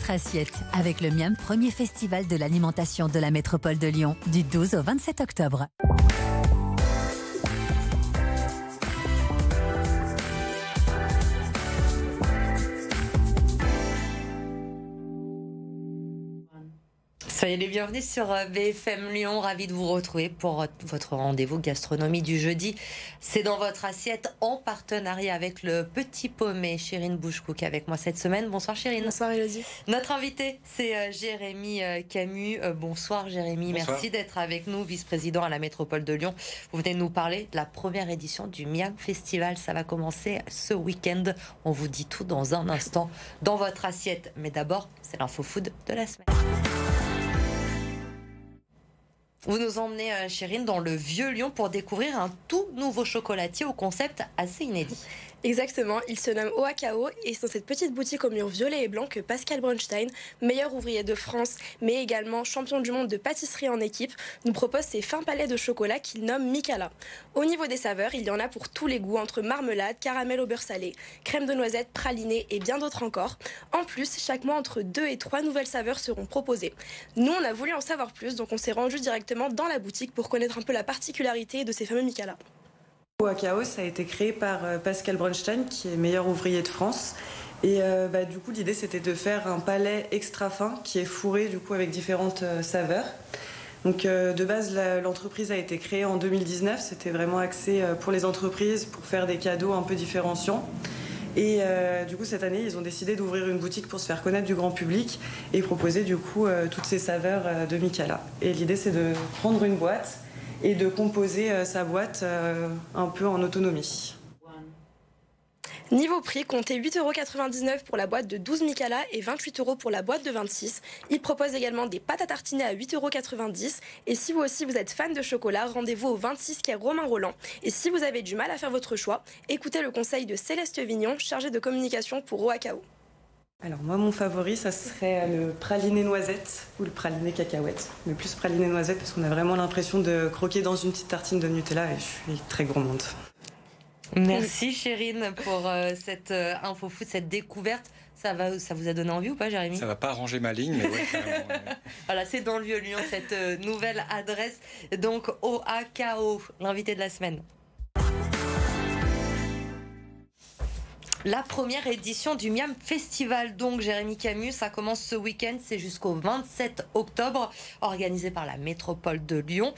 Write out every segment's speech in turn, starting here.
votre assiette avec le Miam, premier festival de l'alimentation de la métropole de Lyon, du 12 au 27 octobre. Soyez les bienvenus sur BFM Lyon, ravi de vous retrouver pour votre rendez-vous gastronomie du jeudi. C'est dans votre assiette en partenariat avec le Petit Paumé. Chérine Bouchecook avec moi cette semaine. Bonsoir Chérine. Bonsoir Elodie. Notre invité c'est Jérémy Camus. Bonsoir Jérémy, bonsoir. Merci d'être avec nous, vice-président à la métropole de Lyon. Vous venez de nous parler de la première édition du Miam Festival. Ça va commencer ce week-end. On vous dit tout dans un instant dans votre assiette. Mais d'abord, c'est l'info food de la semaine. Vous nous emmenez, Chérine, dans le Vieux Lyon pour découvrir un tout nouveau chocolatier au concept assez inédit. Exactement, il se nomme Oakao et c'est dans cette petite boutique au mur violet et blanc que Pascal Brunstein, meilleur ouvrier de France, mais également champion du monde de pâtisserie en équipe, nous propose ses fins palais de chocolat qu'il nomme Mikala. Au niveau des saveurs, il y en a pour tous les goûts, entre marmelade, caramel au beurre salé, crème de noisette, praliné et bien d'autres encore. En plus, chaque mois, entre 2 et 3 nouvelles saveurs seront proposées. Nous, on a voulu en savoir plus, donc on s'est rendu directement dans la boutique pour connaître un peu la particularité de ces fameux Mikala. Oakao, ça a été créé par Pascal Brunstein, qui est meilleur ouvrier de France. Et du coup, l'idée, c'était de faire un palais extra fin qui est fourré du coup, avec différentes saveurs. Donc, de base, l'entreprise a été créée en 2019. C'était vraiment axé pour les entreprises, pour faire des cadeaux un peu différenciants. Et du coup, cette année, ils ont décidé d'ouvrir une boutique pour se faire connaître du grand public et proposer du coup toutes ces saveurs de Mikala. Et l'idée, c'est de prendre une boîte et de composer sa boîte un peu en autonomie. Niveau prix, comptez 8,99 € pour la boîte de 12 Mikala et 28 € pour la boîte de 26. Il propose également des pâtes à tartiner à 8,90 €. Et si vous aussi vous êtes fan de chocolat, rendez-vous au 26 quai Romain Roland. Et si vous avez du mal à faire votre choix, écoutez le conseil de Céleste Vignon, chargée de communication pour Oakao. Alors moi, mon favori, ça serait le praliné noisette ou le praliné cacahuète. Mais plus praliné noisette parce qu'on a vraiment l'impression de croquer dans une petite tartine de Nutella et je suis très gourmande. Merci Chérine pour cette info food, cette découverte. Ça vous a donné envie ou pas, Jérémy? Ça va pas arranger ma ligne, mais ouais, carrément. Voilà, c'est dans le Vieux Lyon, cette nouvelle adresse. Donc, Oakao, l'invité de la semaine. La première édition du Miam Festival, donc Jérémy Camus, ça commence ce week-end, c'est jusqu'au 27 octobre, organisé par la métropole de Lyon.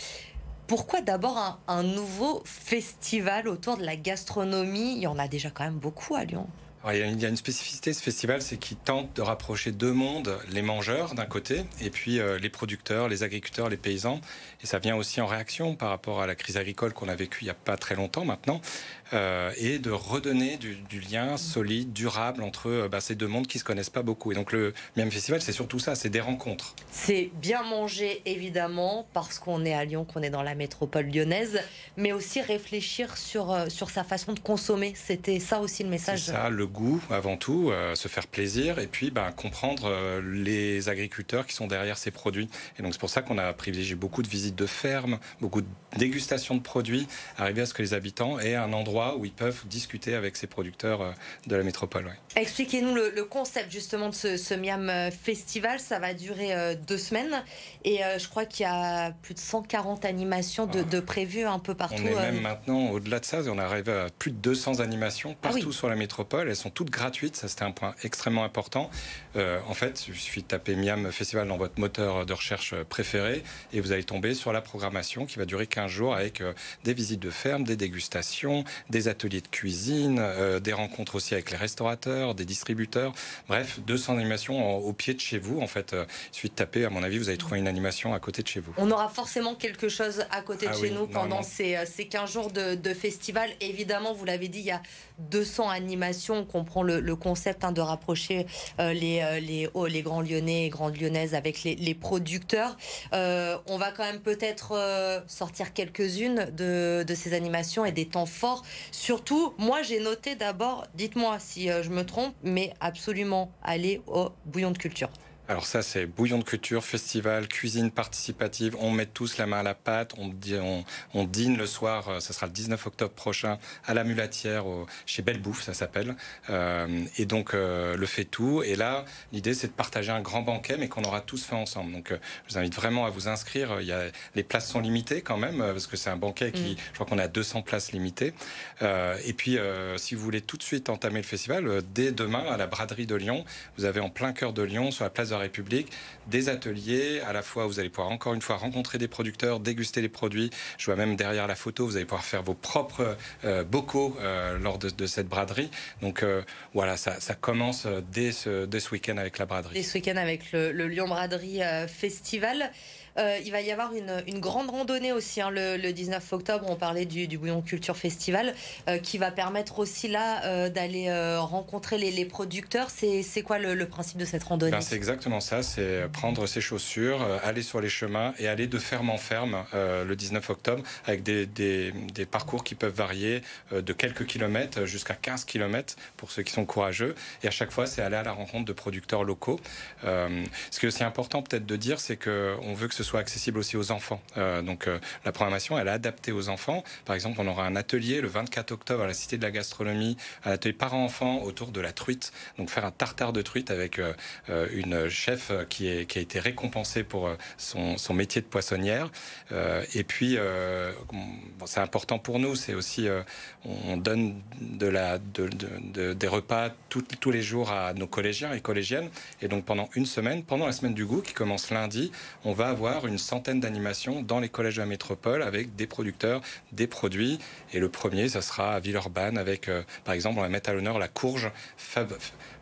Pourquoi d'abord un nouveau festival autour de la gastronomie? Il y en a déjà quand même beaucoup à Lyon. Alors, il y a une spécificité de ce festival, c'est qu'il tente de rapprocher deux mondes, les mangeurs d'un côté, et puis les producteurs, les agriculteurs, les paysans. Et ça vient aussi en réaction par rapport à la crise agricole qu'on a vécue il n'y a pas très longtemps maintenant, et de redonner du lien solide, durable entre ces deux mondes qui ne se connaissent pas beaucoup. Et donc le Miam Festival, c'est surtout ça, c'est des rencontres. C'est bien manger, évidemment, parce qu'on est à Lyon, qu'on est dans la métropole lyonnaise, mais aussi réfléchir sur sa façon de consommer. C'était ça aussi le message. C'est ça, le goût avant tout, se faire plaisir, et puis comprendre les agriculteurs qui sont derrière ces produits. Et donc c'est pour ça qu'on a privilégié beaucoup de visites de fermes, beaucoup de dégustations de produits, arriver à ce que les habitants aient un endroit où ils peuvent discuter avec ces producteurs de la métropole. Ouais. Expliquez-nous le concept justement de ce Miam Festival. Ça va durer 2 semaines et je crois qu'il y a plus de 140 animations de prévues un peu partout. On est même maintenant au-delà de ça, on arrive à plus de 200 animations partout sur la métropole. Elles sont toutes gratuites, ça c'était un point extrêmement important. En fait, il suffit de taper Miam Festival dans votre moteur de recherche préféré et vous allez tomber sur la programmation qui va durer 15 jours avec des visites de ferme, des dégustations, des ateliers de cuisine, des rencontres aussi avec les restaurateurs, des distributeurs. Bref, 200 animations au pied de chez vous. En fait, il suffit de taper, à mon avis, vous allez trouver une animation à côté de chez vous. On aura forcément quelque chose à côté de chez nous pendant ces 15 jours de festival. Évidemment, vous l'avez dit, il y a 200 animations. On comprend le concept de rapprocher les grands Lyonnais et grandes Lyonnaises avec les producteurs. On va quand même peut-être sortir quelques-unes de ces animations et des temps forts. Surtout, moi j'ai noté d'abord, dites-moi si je me trompe, mais absolument aller au bouillon de culture. Alors ça, c'est bouillon de culture, festival, cuisine participative. On met tous la main à la pâte. On dîne le soir. Ça sera le 19 octobre prochain à la Mulatière, chez Belle Bouffe, ça s'appelle. Et donc, le fait tout. Et là, l'idée, c'est de partager un grand banquet, mais qu'on aura tous fait ensemble. Donc, je vous invite vraiment à vous inscrire. Les places sont limitées quand même, parce que c'est un banquet qui, je crois qu'on a 200 places limitées. Et puis, si vous voulez tout de suite entamer le festival, dès demain, à la braderie de Lyon, vous avez en plein cœur de Lyon, sur la place de la République, des ateliers à la fois. Vous allez pouvoir encore une fois rencontrer des producteurs, déguster les produits. Je vois même derrière la photo, vous allez pouvoir faire vos propres bocaux lors de cette braderie. Donc voilà, ça commence dès ce week-end avec la braderie. Dès ce week-end avec le Lyon Braderie Festival. Il va y avoir une grande randonnée aussi le 19 octobre. On parlait du Bouillon Culture Festival qui va permettre aussi là d'aller rencontrer les producteurs. C'est quoi le principe de cette randonnée? C'est exactement ça, c'est prendre ses chaussures, aller sur les chemins et aller de ferme en ferme le 19 octobre avec des parcours qui peuvent varier de quelques kilomètres jusqu'à 15 kilomètres pour ceux qui sont courageux. Et à chaque fois, c'est aller à la rencontre de producteurs locaux. Ce qui est aussi important peut-être de dire, c'est qu'on veut que ce soit accessible aussi aux enfants. Donc la programmation, elle est adaptée aux enfants. Par exemple, on aura un atelier le 24 octobre à la Cité de la Gastronomie, un atelier parents-enfants autour de la truite. Donc faire un tartare de truite avec une chef qui a été récompensée pour son métier de poissonnière. Et puis, c'est important pour nous, c'est aussi, on donne des repas tous les jours à nos collégiens et collégiennes. Et donc pendant une semaine, pendant la semaine du goût qui commence lundi, on va avoir une centaine d'animations dans les collèges de la métropole avec des producteurs, des produits. Et le premier, ça sera à Villeurbanne avec, par exemple, on va mettre à l'honneur la courge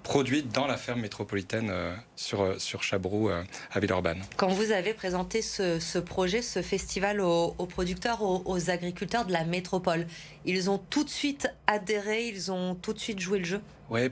produite dans la ferme métropolitaine sur Chabroux à Villeurbanne. Quand vous avez présenté ce projet, ce festival aux producteurs, aux agriculteurs de la métropole, ils ont tout de suite adhéré, ils ont tout de suite joué le jeu? Oui,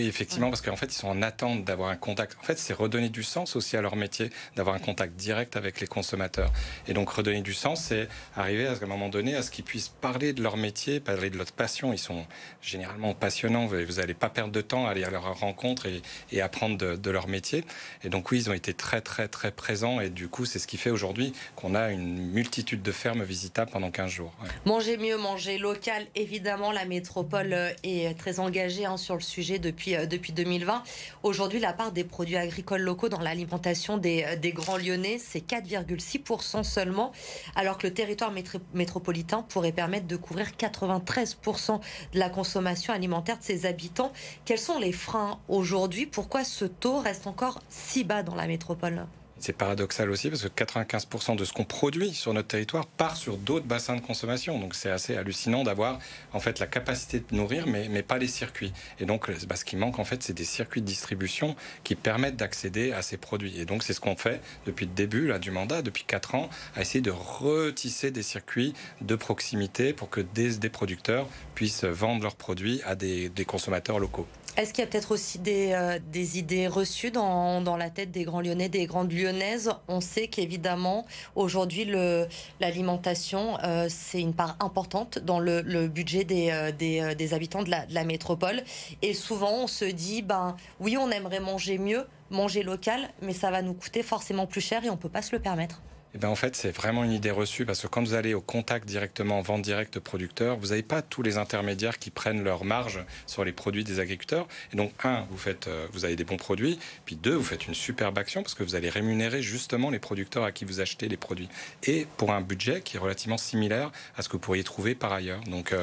effectivement, parce qu'en fait, ils sont en attente d'avoir un contact. En fait, c'est redonner du sens aussi à leur métier, d'avoir un contact direct avec les consommateurs. Et donc, redonner du sens, c'est arriver à un moment donné à ce qu'ils puissent parler de leur métier, parler de leur passion. Ils sont généralement passionnants. Vous n'allez pas perdre de temps à aller à leur rencontre et apprendre de leur métier. Et donc, oui, ils ont été très, très, très présents. Et du coup, c'est ce qui fait aujourd'hui qu'on a une multitude de fermes visitables pendant 15 jours. Ouais. Manger mieux, manger local. Évidemment, la métropole est très engagée sur le sujet depuis 2020. Aujourd'hui, la part des produits agricoles locaux dans l'alimentation des Grands Lyonnais, c'est 4,6% seulement, alors que le territoire métropolitain pourrait permettre de couvrir 93% de la consommation alimentaire de ses habitants. Quels sont les freins aujourd'hui? Pourquoi ce taux reste encore si bas dans la métropole? C'est paradoxal aussi parce que 95% de ce qu'on produit sur notre territoire part sur d'autres bassins de consommation. Donc c'est assez hallucinant d'avoir en fait la capacité de nourrir mais pas les circuits. Et donc ce qui manque en fait c'est des circuits de distribution qui permettent d'accéder à ces produits. Et donc c'est ce qu'on fait depuis le début du mandat, depuis 4 ans, à essayer de retisser des circuits de proximité pour que des producteurs puissent vendre leurs produits à des consommateurs locaux. Est-ce qu'il y a peut-être aussi des idées reçues dans la tête des Grands Lyonnais, des Grandes Lyonnaises? On sait qu'évidemment, aujourd'hui, l'alimentation, c'est une part importante dans le budget des habitants de la métropole. Et souvent, on se dit, oui, on aimerait manger mieux, manger local, mais ça va nous coûter forcément plus cher et on ne peut pas se le permettre. En fait, c'est vraiment une idée reçue parce que quand vous allez au contact directement, en vente directe producteur, vous n'avez pas tous les intermédiaires qui prennent leur marge sur les produits des agriculteurs. Et donc, vous avez des bons produits. Puis 2, vous faites une superbe action parce que vous allez rémunérer justement les producteurs à qui vous achetez les produits. Et pour un budget qui est relativement similaire à ce que vous pourriez trouver par ailleurs. Donc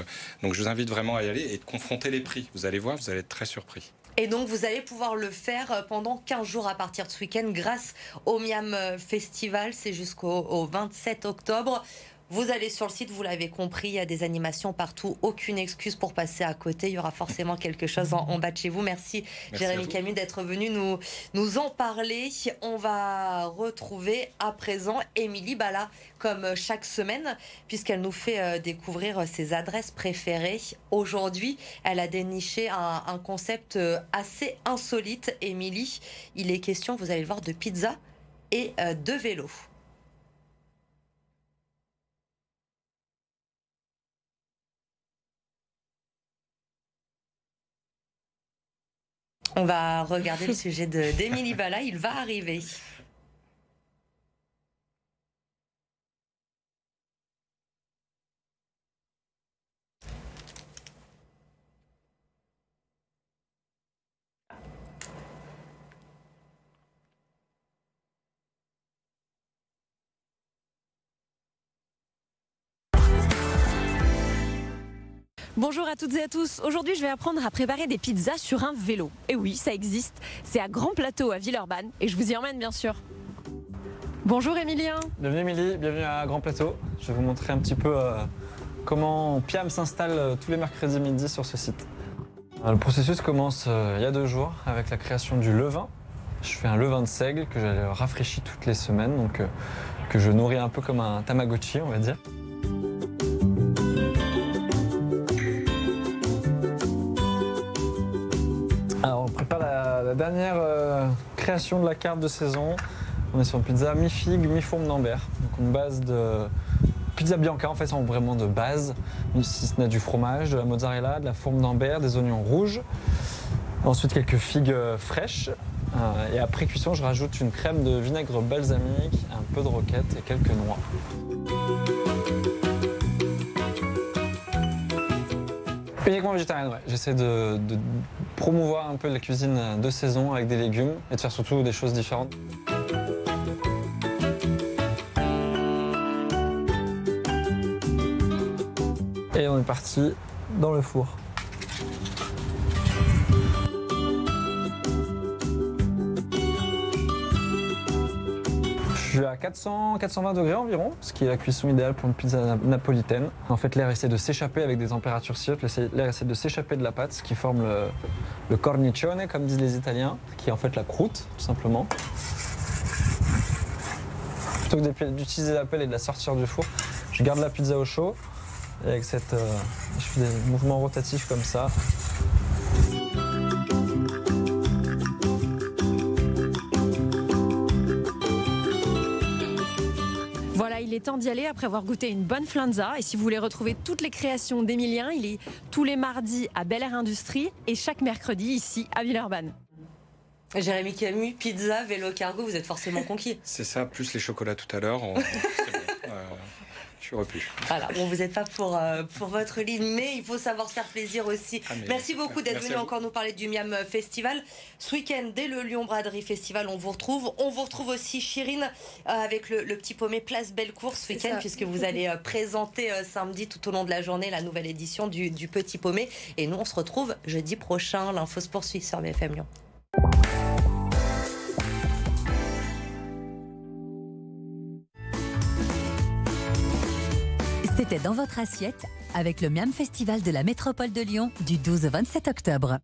je vous invite vraiment à y aller et de confronter les prix. Vous allez voir, vous allez être très surpris. Et donc, vous allez pouvoir le faire pendant 15 jours à partir de ce week-end grâce au Miam Festival. C'est jusqu'au 27 octobre. Vous allez sur le site, vous l'avez compris, il y a des animations partout. Aucune excuse pour passer à côté. Il y aura forcément quelque chose en bas de chez vous. Merci Jérémy Camus d'être venu nous en parler. On va retrouver à présent Émilie Bala, comme chaque semaine, puisqu'elle nous fait découvrir ses adresses préférées. Aujourd'hui, elle a déniché un concept assez insolite. Émilie, il est question, vous allez le voir, de pizza et de vélo. On va regarder le sujet d'Émilie Bala, il va arriver. Bonjour à toutes et à tous. Aujourd'hui, je vais apprendre à préparer des pizzas sur un vélo. Et oui, ça existe. C'est à Grand Plateau, à Villeurbanne. Et je vous y emmène, bien sûr. Bonjour Emilien. Bienvenue Émilie, bienvenue à Grand Plateau. Je vais vous montrer un petit peu comment Piam s'installe tous les mercredis midi sur ce site. Le processus commence il y a 2 jours avec la création du levain. Je fais un levain de seigle que je rafraîchis toutes les semaines, donc que je nourris un peu comme un Tamagotchi, on va dire. Alors on prépare la dernière création de la carte de saison. On est sur une pizza mi-figue, mi-fourme d'Ambert. Donc une base de pizza bianca, en fait c'est vraiment de base. Si ce n'est du fromage, de la mozzarella, de la fourme d'Ambert, des oignons rouges. Ensuite quelques figues fraîches. Et après cuisson, je rajoute une crème de vinaigre balsamique, un peu de roquette et quelques noix. Uniquement végétarienne, ouais. J'essaie de promouvoir un peu la cuisine de saison avec des légumes et de faire surtout des choses différentes. Et on est parti dans le four. Je suis à 400-420 degrés environ, ce qui est la cuisson idéale pour une pizza napolitaine. En fait, l'air essaie de s'échapper avec des températures si hautes, l'air essaie de s'échapper de la pâte, ce qui forme le cornicione, comme disent les Italiens, qui est en fait la croûte, tout simplement. Plutôt que d'utiliser la pelle et de la sortir du four, je garde la pizza au chaud. Et avec je fais des mouvements rotatifs comme ça. Voilà, il est temps d'y aller après avoir goûté une bonne flanza. Et si vous voulez retrouver toutes les créations d'Emilien, il est tous les mardis à Bel Air Industrie et chaque mercredi ici à Villeurbanne. Jérémy Camus, pizza, vélo cargo, vous êtes forcément conquis. C'est ça, plus les chocolats tout à l'heure. Je suis repu. Voilà, bon, vous n'êtes pas pour votre ligne, mais il faut savoir se faire plaisir aussi. Merci beaucoup d'être venu encore nous parler du Miam Festival. Ce week-end, dès le Lyon Braderie Festival, on vous retrouve. On vous retrouve aussi, Chirine, avec le petit paumé Place Bellecour ce week-end, puisque vous allez présenter samedi tout au long de la journée la nouvelle édition du Petit Paumé. Et nous, on se retrouve jeudi prochain. L'info se poursuit sur BFM Lyon. C'était dans votre assiette avec le Miam Festival de la métropole de Lyon du 12 au 27 octobre.